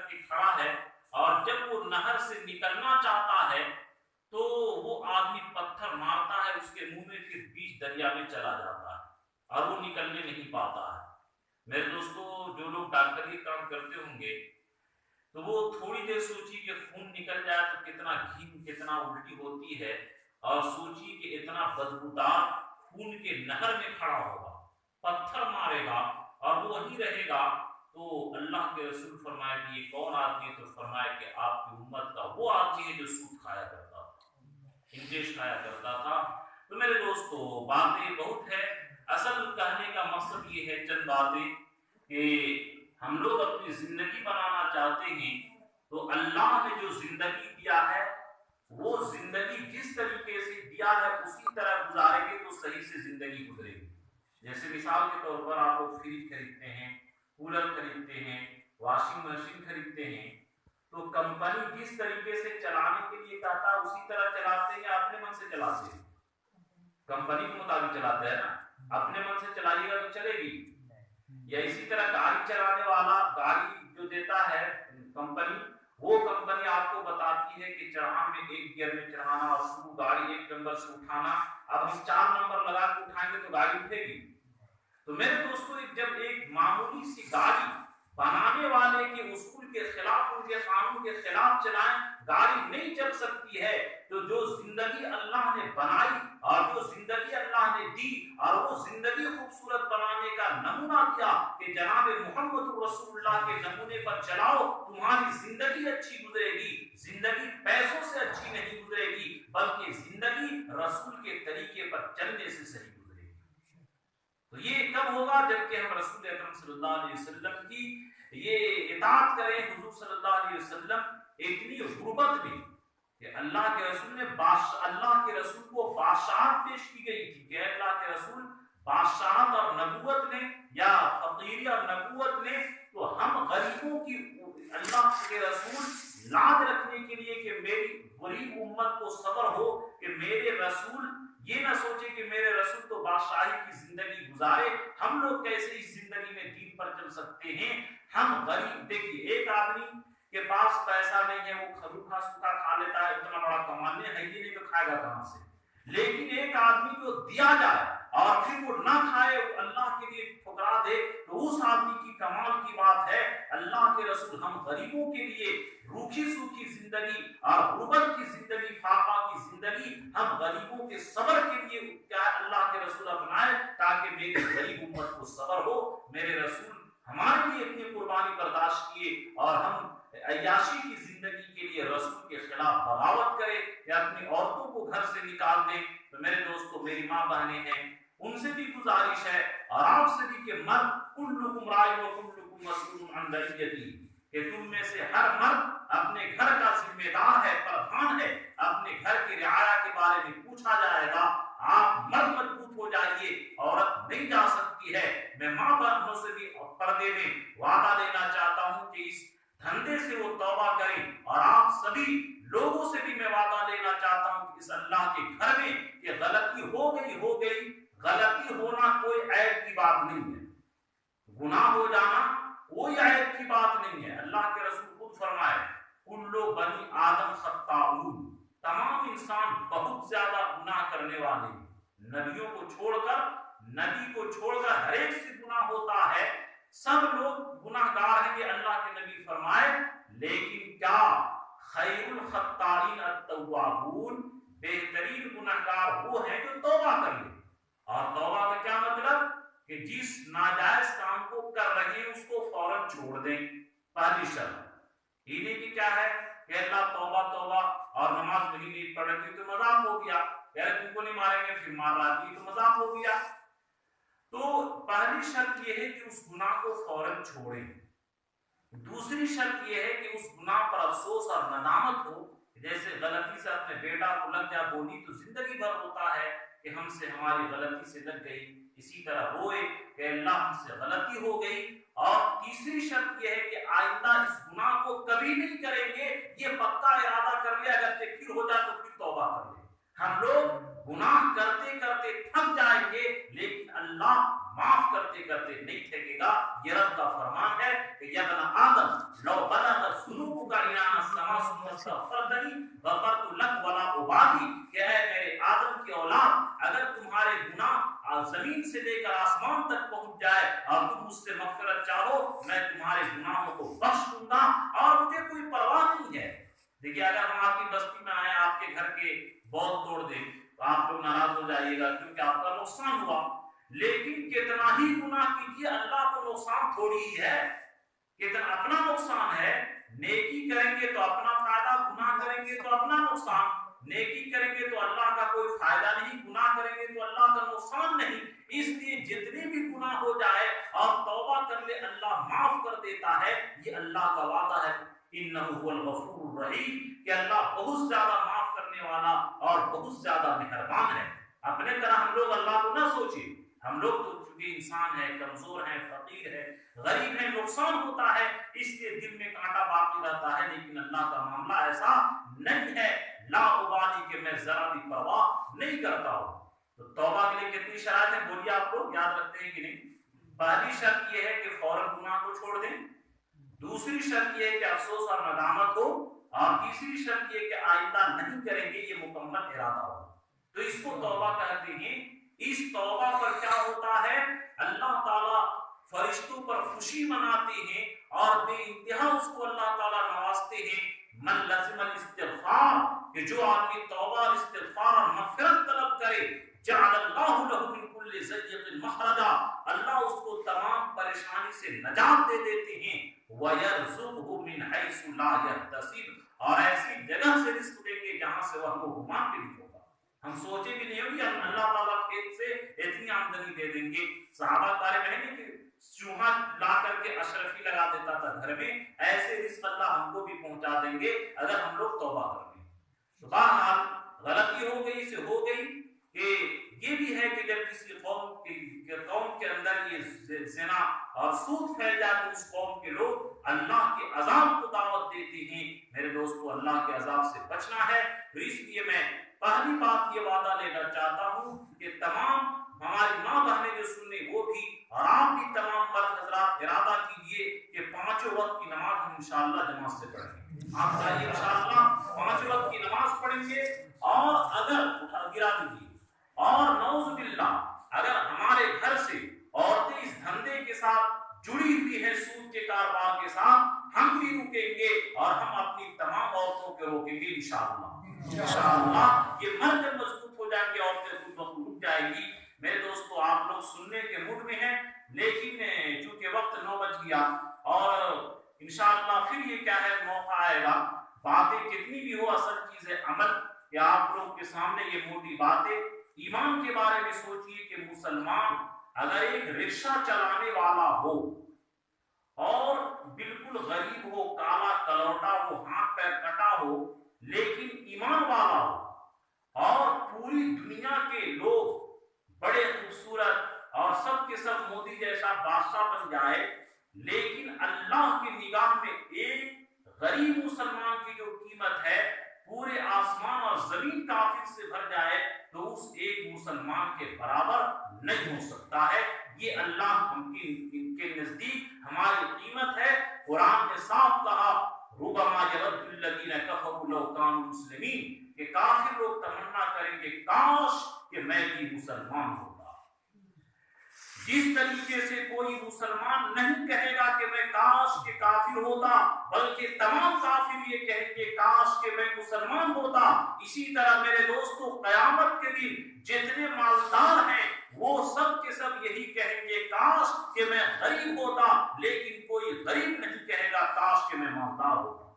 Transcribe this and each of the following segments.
کے کھڑا ہے اور جب وہ نہر سے نکلنا چاہتا ہے تو وہ آدمی پتھر مارتا ہے اس کے منہ میں، پھر بیچ دریا میں چلا جاتا ہے اور وہ نکلنے نہیں پاتا ہے۔ میرے دوستو، جو لوگ ڈاکٹری کام کرتے ہوں گے تو وہ تھوڑی دیر سوچی کہ خون نکل جائے تو کتنا گھین، کتنا الٹی ہوتی ہے، اور سوچی کہ اتنا بدبودار خون کے نہر میں کھڑا ہوگا، پتھر مارے گا اور وہ وہیں رہے گا، تو اللہ کے رسول فرمایا کہ یہ کون آدمی ہے؟ تو فرمایا کہ آپ کی امت کا وہ آدمی ہے جو سود کھایا کرتا تھا، انجیش کھایا کرتا تھا۔ تو میرے دوستو، باتیں بہت ہے، اصل کہنے کا مقصد یہ ہے چند باتیں کہ ہم لوگ اپنی زندگی بنانا چاہتے ہیں تو اللہ نے جو زندگی دیا ہے وہ زندگی جس طریقے سے دیا ہے اسی طرح گزاریں گے تو صحیح سے زندگی گزرے گی۔ جیسے مثال کے طور پر آپ لوگ فریج خریدتے ہیں، کولر خریدتے ہیں، واشنگ مشین خریدتے ہیں، تو کمپنی جس طریقے سے چلانے کے لیے کہتا ہے اسی طرح چلاتے ہیں یا اپنے من سے چلاتے ہیں؟ کمپنی کے مطابق چلاتے ہیں نا، اپنے من سے چلائیے گا تو چلے گی۔ یا اسی طرح گاڑی چلانے والا گاڑی جو دیتا ہے کمپنی، وہ کمپنی آپ کو بتاتی ہے کہ چڑھان میں 1 گیئر میں چڑھانا اور شروع گاڑی 1 نمبر سے اٹھانا، اب ہم 4 نمبر لگا کے اٹھائیں گے تو گاڑی اٹھے گی۔ تو میرے دوستو، جب ایک معمولی سی گاڑی بنانے والے کے اصول کے خلاف، ان کے قانون کے خلاف چلائیں، گاڑی نہیں چل سکتی ہے، تو جو زندگی اللہ نے بنائی اور جو زندگی اللہ نے دی اور وہ زندگی خوبصورت بنانے کا نمونہ دیا کہ جناب محمد رسول اللہ کے نمونے پر چلاؤ، تمہاری زندگی اچھی گزرے گی۔ زندگی پیسوں سے اچھی نہیں گزرے گی، بلکہ زندگی رسول کے طریقے پر چلنے سے صحیح گزرے گی۔ تو یہ کب ہوگا؟ جبکہ ہم رسول اکرم صلی اللہ علیہ وسلم کی یہ اطاعت کریں۔ حضور صلی اللہ علیہ وسلم اتنی غربت میں کہ اللہ کے رسول نے اللہ کے رسول کو بادشاہت پیش کی گئی تھی کہ اللہ کے رسول بادشاہت اور نبوت نے یا فقیری اور نبوت نے، تو ہم غریبوں کی اللہ کے رسول لاج رکھنے کے لیے کہ میری غریب امت کو صبر ہو کہ میرے رسول یہ نہ سوچے کہ میرے رسول تو بادشاہی کی زندگی گزارے، ہم لوگ کیسے اس زندگی میں دین پر چل سکتے ہیں؟ ہم غریب، دیکھیے ایک آدمی کے پاس پیسہ نہیں ہے، وہ روکھا سوکھا کھا لیتا ہے، اتنا بڑا کمانے ہے ہی نہیں تو کھائے گا کہاں سے؟ لیکن ایک آدمی کو دیا جائے اور پھر وہ نہ کھائے، اللہ کے لیے ٹھکرا دے، تو اس آدمی کی کمال کی بات ہے۔ اللہ کے رسول ہم غریبوں کے لیے روکھی سوکھی زندگی اور غربت کی زندگی، فاقہ کی زندگی، ہم غریبوں کے صبر کے لیے کیا اللہ کے رسول اپنائے تاکہ میری غریب امت کو صبر ہو۔ میرے رسول ہمارے لیے اتنی قربانی برداشت کیے اور ہم عیاشی کی زندگی کے لیے رسول کے خلاف بغاوت کرے یا اپنی عورتوں کو گھر سے نکال دے؟ تو میرے دوستو، میری ماں بہنیں ہیں، ان سے بھی گزارش ہے اور آپ سے بھی کہ مرد کلکم راع و کلکم مسئول عن رعیتہ، کہ تم میں سے ہر مرد اپنے گھر کا ذمہ دار ہے، پردھان ہے، اپنے گھر کی رعایا کے بارے میں پوچھا جائے گا۔ آپ مرد مضبوط ہو جائیے، عورت نہیں جا سکتی ہے۔ میں ماں بہنوں سے بھی پردے میں وعدہ لینا چاہتا ہوں کہ اس دھندے سے وہ توبہ کریں، اور آپ سبھی لوگوں سے بھی میں وعدہ لینا چاہتا ہوں کہ اس اللہ کے گھر میں کہ غلطی ہو گئی، غلطی ہونا کوئی عیب کی بات نہیں ہے، گناہ ہو جانا کوئی عیب کی بات نہیں ہے۔ اللہ کے رسول خود فرمائے کل بنی آدم خطاؤون، تمام انسان بہت زیادہ گناہ کرنے والے ہیں، نبیوں کو چھوڑ کر، نبی کو چھوڑ کر ہر ایک سے گناہ ہوتا ہے، سب لوگ گناہ گار ہیں، یہ اللہ کے نبی فرمائے۔ لیکن کیا خیر الخطائین التوابون، بہترین گناہ گار وہ ہیں جو توبہ کر لیں۔ اور توبہ کا کیا مطلب؟ کہ جس ناجائز کام کو کر رہے ہیں اس کو فوراً چھوڑ دیں۔ پہلی شرط ہیلے کی کیا ہے کہ اللہ توبہ توبہ، اور نماز نہیں پڑھ رہی تو مذاق ہو گیا، یار تم کو نہیں ماریں گے پھر مار رہا تھی تو مذاق ہو گیا۔ تو پہلی شرط یہ ہے کہ اس گناہ کو فوراً چھوڑیں۔ دوسری شرط یہ ہے کہ اس گناہ پر افسوس اور ندامت ہو، جیسے غلطی سے اپنے بیٹا کو لگ جا گولی تو زندگی بھر ہوتا ہے کہ ہم سے ہماری غلطی سے لگ گئی، اسی طرح روئے کہ اللہ ہم سے غلطی ہو گئی۔ اور تیسری شرط یہ ہے کہ آئندہ اس گناہ کو کبھی نہیں کریں گے، یہ پکا ارادہ کر لیا، اگر پھر ہو جائے تو پھر توبہ کر لیں۔ ہم لوگ گناہ کرتے کرتے تھک جائیں گے لیکن اللہ معاف کرتے کرتے نہیں تھکے گا۔ یہ رب کا فرمان ہے کہ یا ابن آدم لو بلغ استغفرتنی غفرت لک ولا ابالی، کہ اے میرے آدم کی اولاد، اگر تمہارے گناہ زمین سے لے کر آسمان تک پہنچ جائے اور تم مجھ سے مغفرت چاہو، میں تمہارے گناہوں کو بخش دوں گا اور مجھے کوئی پرواہ نہیں ہے۔ دیکھیے اگر ہم آپ کی بستی میں آئے، آپ کے گھر کے بول توڑ دیں تو آپ لوگ ناراض ہو جائیے گا کیونکہ آپ کا نقصان ہوا، لیکن کتنا ہی گناہ کیجیے اللہ کو نقصان تھوڑی ہی ہے، کتنا اپنا نقصان ہے۔ نیکی کریں گے تو اپنا فائدہ، گناہ کریں گے تو اپنا نقصان۔ نیکی کریں گے تو اللہ کا کوئی فائدہ نہیں، گناہ کریں گے تو اللہ کا نقصان نہیں۔ اس لیے جتنے بھی گناہ ہو جائے اور توبہ کر لے، اللہ معاف کر دیتا ہے، یہ اللہ کا وعدہ ہے۔ انہ هو الغفور الرحیم، کہ اللہ بہت زیادہ معاف کرنے والا اور بہت زیادہ مہربان ہے۔ اپنے طرح ہم لوگ اللہ کو نہ سوچیں، ہم لوگ تو چونکہ انسان ہے، کمزور ہے، فقیر ہے، غریب ہے، نقصان ہوتا ہے، اس لیے دل میں کانٹا باقی رہتا ہے، لیکن اللہ کا معاملہ ایسا نہیں ہے، لا ابالی، کہ میں ذرا بھی پرواہ نہیں کرتا ہوں۔ تو توبہ کے لیے کتنی شرائط ہیں بولیے، آپ لوگ یاد رکھتے ہیں کہ نہیں؟ پہلی شرط یہ ہے کہ فوراً گناہ کو چھوڑ دیں، دوسری شرط یہ ہے کہ افسوس اور ندامت ہو، اور تیسری شرط یہ کہ آئندہ نہیں کریں گے، یہ مکمل ارادہ ہو۔ تو اس کو توبہ کہتے ہیں۔ اس توبہ پر کیا ہوتا ہے؟ اللہ تعالیٰ فرشتوں پر خوشی مناتے ہیں اور بے انتہا اس کو اللہ تعالیٰ نوازتے ہیں۔ من لزم الاستغفار، کہ جو آدمی توبہ اور استغفار اور مغفرت طلب کرے، جعل اللہ له من كل ضيق مخرجا، اللہ اس کو تمام پریشانی سے نجات دے دیتے ہیں۔ وَيَرْزُقْهُ مِنْ حَيْثُ لَا يَحْتَسِبُ، اور ایسی جگہ سے رزق دیں گے جہاں سے وہ گمان بھی نہیں ہوگا، ہم سوچے بھی نہیں ہوگی اللہ تعالیٰ کھیت سے اتنی آمدنی دے دیں گے۔ صحابہ بارے میں نہیں کہ چوہا لا کر کے اشرفی لگا دیتا تھا گھر میں، ایسے رزق اللہ ہم کو بھی پہنچا دیں گے اگر ہم لوگ توبہ کر لیں۔ تو بہرحال غلطی ہو گئی سے ہو گئی، کہ یہ بھی ہے کہ جب کسی قوم کے اندر یہ زنا اور سود پھیل جائے تو اس قوم کے لوگ اللہ کے عذاب کو دعوت دیتے ہیں۔ میرے دوستو، اللہ کے عذاب سے بچنا ہے۔ تو اس لیے میں پہلی بات یہ وعدہ لینا چاہتا ہوں کہ تمام ہماری ماں بہنیں جو سننے وہ بھی، اور آپ بھی تمام مرد حضرات ارادہ کیجئے کہ 5 وقت کی نماز ہم انشاءاللہ جماعت سے پڑھیں گے۔ آپ چاہیے انشاءاللہ 5 وقت کی نماز پڑھیں گے، اور اگر گرا دیجیے، اور نعوذ باللہ اگر ہمارے گھر سے عورتیں اس دھندے کے ساتھ جڑی ہوئی ہیں، سود کے کاروبار کے ساتھ، ہم بھی رکیں گے اور ہم اپنی تمام عورتوں کو روکیں گے انشاءاللہ۔ انشاءاللہ یہ مرد مضبوط ہو جائیں گے، عورتیں خود بخود رک جائیں گی۔ میرے دوستو، آپ لوگ سننے کے موڈ میں ہیں، لیکن چونکہ وقت 9 بج گیا، اور انشاءاللہ پھر یہ کیا ہے، موقع آئے گا، باتیں کتنی بھی ہو، اصل چیز ہے عمل، کہ آپ لوگ کے سامنے یہ موٹی باتیں ایمان کے بارے میں سوچئے کہ مسلمان اگر ایک رکشہ چلانے والا ہو اور بالکل غریب ہو، کالا کلوٹا ہو، ہاتھ پیر کٹا ہو، لیکن ایمان والا ہو، اور پوری دنیا کے لوگ بڑے خوبصورت اور سب کے سب مودی جیسا بادشاہ بن جائے، لیکن اللہ کی نگاہ میں ایک غریب مسلمان کی جو قیمت ہے پورے آسمان اور زمین کافر سے بھر جائے تو اس ایک مسلمان کے برابر نہیں ہو سکتا ہے۔ یہ اللہ ہم کے نزدیک ہماری قیمت ہے۔ قرآن نے صاف کہا، ربما یود الذین کفروا لو کانوا مسلمین، کہ کافر لوگ تمنا کریں گے کاش کہ میں بھی مسلمان ہوتا۔ جس طریقے سے کوئی مسلمان نہیں کہے گا کہ میں کاش کہ کافر ہوتا، بلکہ تمام کافر یہ کہیں گے کاش کہ میں مسلمان ہوتا، اسی طرح میرے دوستو قیامت کے دن جتنے مالدار ہیں وہ سب کے سب یہی کہیں گے کاش کہ میں غریب ہوتا، لیکن کوئی غریب نہیں کہے گا کاش کہ میں مالدار ہوتا۔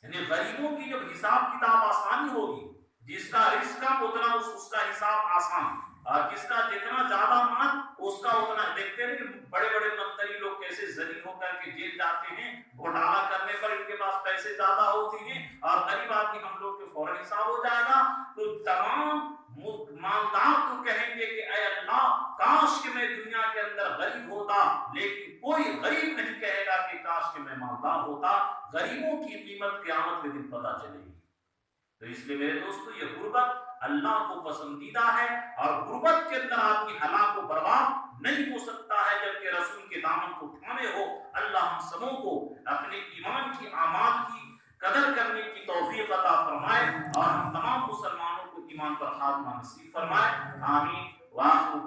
یعنی غریبوں کی جب حساب کتاب آسانی ہوگی، جس کا رزق کم اتنا اس کا حساب آسان، اور جس کا جتنا زیادہ مال اس کا اتنا۔ دیکھتے ہیں کہ بڑے بڑے منتری لوگ کیسے ذلیل ہو کر کے جیل جاتے ہیں، گھوٹالا کرنے پر ان کے پاس پیسے زیادہ ہوتے ہیں، اور غریب آدمی ہم لوگ کے فوراً حساب ہو جائے گا۔ تو تمام مالدار تو کہیں گے کہ اے اللہ کاش کہ میں دنیا کے اندر غریب ہوتا، لیکن کوئی غریب نہیں کہے گا کہ کاش کہ میں مالدار ہوتا۔ غریبوں کی قیمت قیامت کے دن پتہ چلے گی۔ تو اس لیے میرے دوستو یہ غربت اللہ کو پسندیدہ ہے، اور غربت کے اندر آدمی ہلاک و برباد نہیں ہو سکتا ہے جبکہ رسول کے دامن کو تھامے ہو۔ اللہ ہم سبوں کو اپنے ایمان کی اعمال کی قدر کرنے کی ایمان پر خاتمہ نصیب فرمائے. آمین. وآخر